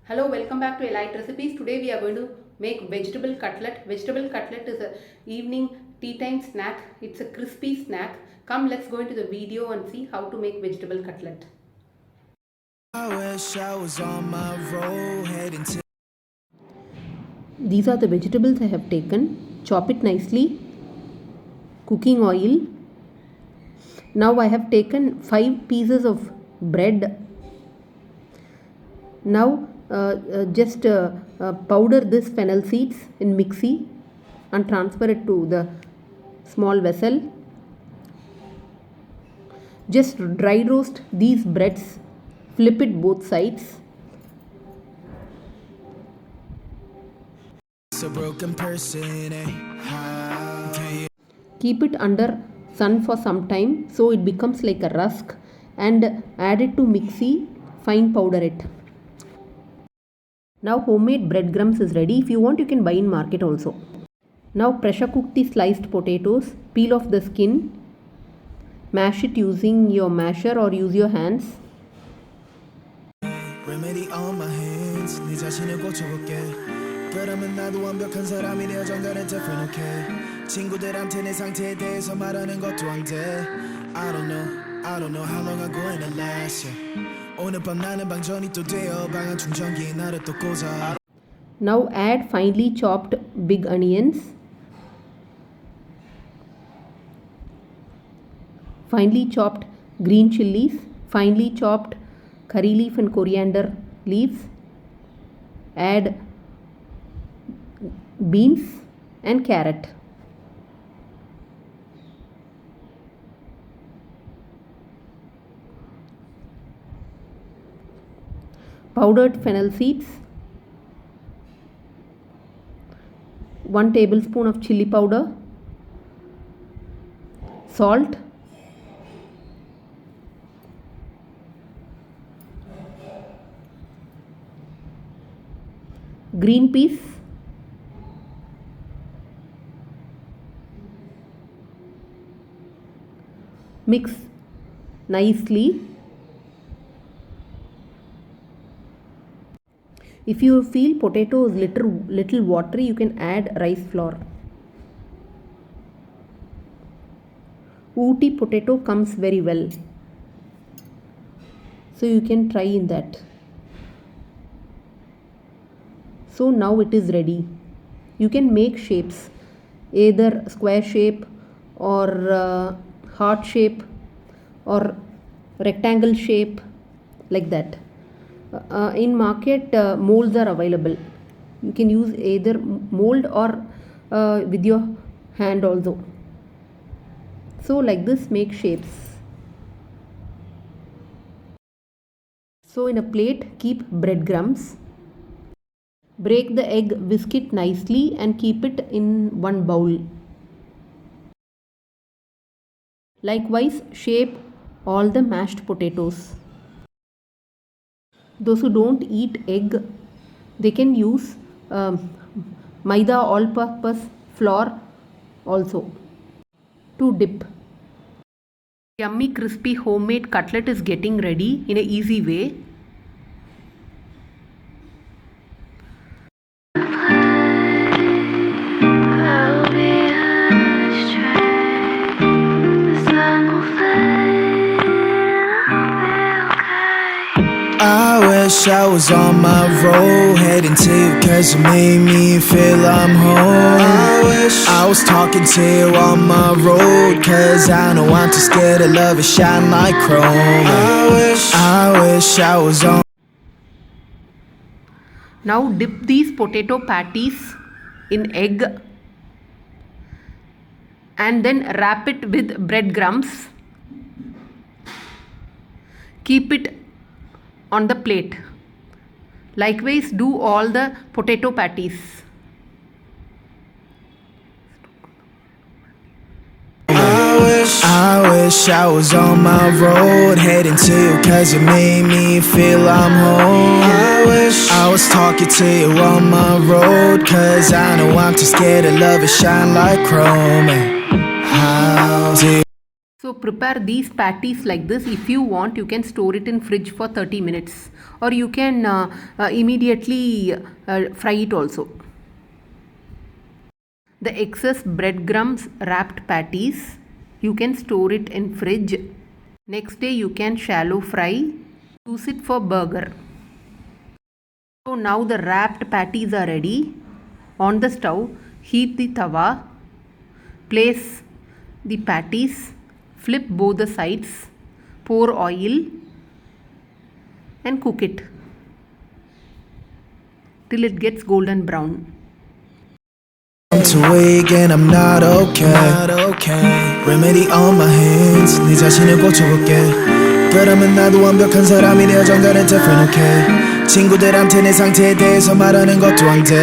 Hello, welcome back to Elite Recipes. Today we are going to make vegetable cutlet. Vegetable cutlet is a evening tea time snack. It's a crispy snack. Come, let's go into the video and see how to make vegetable cutlet. I wish I was on my road heading to. These are the vegetables I have taken. Chop it nicely. Cooking oil. Now I have taken 5 pieces of bread. Now just powder this fennel seeds in mixie and transfer it to the small vessel. Just dry roast these breads, flip it both sides. A broken person, Keep it under sun for some time so it becomes like a rusk, and add it to mixie, fine powder it. Now homemade breadcrumbs is ready. If you want, you can buy in market also. Now pressure cook the sliced potatoes, peel off the skin, mash it using your masher or use your hands. Remedy on my hands. 네 자신을 고쳐볼게. 그러면 나도 완벽한 사람이 되어 정갈한 different okay. 친구들한테 내 상태에 대해서 말하는 것도 안 돼. I don't know how long I'm going to last. 오늘 밤 나는 방전이 또 되어 방한 충전기에 나를 또 꽂아. Now add finely chopped big onions, finely chopped green chilies, finely chopped curry leaf and coriander leaves. Add beans and carrot. Powdered fennel seeds, 1 tablespoon of chili powder, salt, green peas, mix nicely. If you feel potato is little watery, you can add rice flour. Ooty potato comes very well, so you can try in that. So now it is ready. You can make shapes, either square shape or heart shape or rectangle shape, like that. In market molds are available. You can use either mold or with your hand also. So like this, make shapes. So in a plate, keep breadcrumbs. Break the egg, whisk it nicely and keep it in one bowl. Likewise, shape all the mashed potatoes. Those who don't eat egg, they can use maida all-purpose flour also to dip. Yummy crispy homemade cutlet is getting ready in an easy way. I wish I was on my road heading to you cause you made me feel I'm home. I wish I was talking to you on my road cause I know I'm too scared to love it shine like chrome. I wish I was on. Now dip these potato patties in egg and then wrap it with breadcrumbs. Keep it on the plate. Likewise, do all the potato patties. I wish I was on my road heading to you cause you made me feel I'm home. I wish I was talking to you on my road cause I know I'm too scared to love it shine like chrome. How do So prepare these patties like this. If you want, you can store it in fridge for 30 minutes, or you can immediately fry it also. The excess breadcrumbs wrapped patties, you can store it in fridge. Next day you can shallow fry, use it for burger. So now the wrapped patties are ready. On the stove, heat the tawa, place the patties, flip both the sides, pour oil and cook it till it gets golden brown. I'm too weak and I'm not okay. Remedy on my hands. 네 자신을 고쳐볼게. 그러면 나도 완벽한 사람이 되어 정갈은 different, okay. 친구들한테 내 상태에 대해서 말하는 것도 안 돼.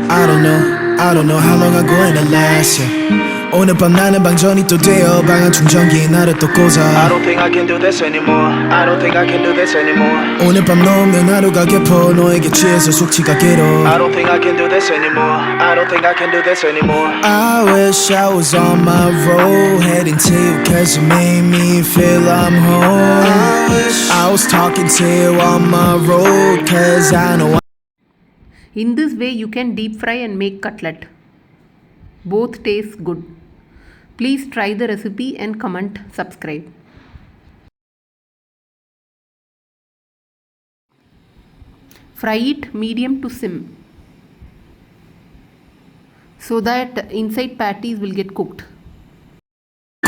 I don't know how long I'm going to last, yeah. 오늘 밤 나는 방전이 또 되어 방한 충전기에 나를 또 꽂아. I don't think I can do this anymore. I don't think I can do this anymore. 오늘 밤 너 없는 하루가 깊어 너에게 취해서 숙취가 길어. I don't think I can do this anymore. I don't think I can do this anymore. I wish I was on my road heading to you cause you made me feel I'm home. I wish I was talking to you on my road cause I know In this way you can deep fry and make cutlet. Both taste good. Please try the recipe and comment, subscribe. Fry it medium to sim so that inside patties will get cooked.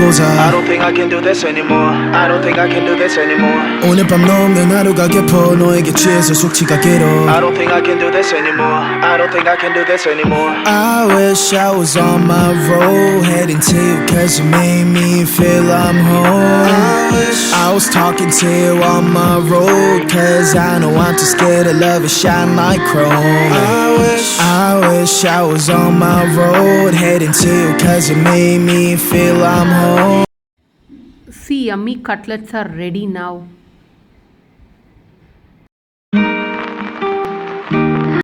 I don't think I can do this anymore. I don't think I can do this anymore. 오늘 밤 너 없는 하루가 깊어 너에게 취해서 숙취가 길어. I don't think I can do this anymore. I don't think I can do this anymore. I wish I was on my road heading to you cause you made me feel I'm home. I wish I was talking to you on my road cause I know I'm too scared to love and shine like chrome. I wish I was on my road heading to you cause you made me feel I'm home. See, yummy cutlets are ready now.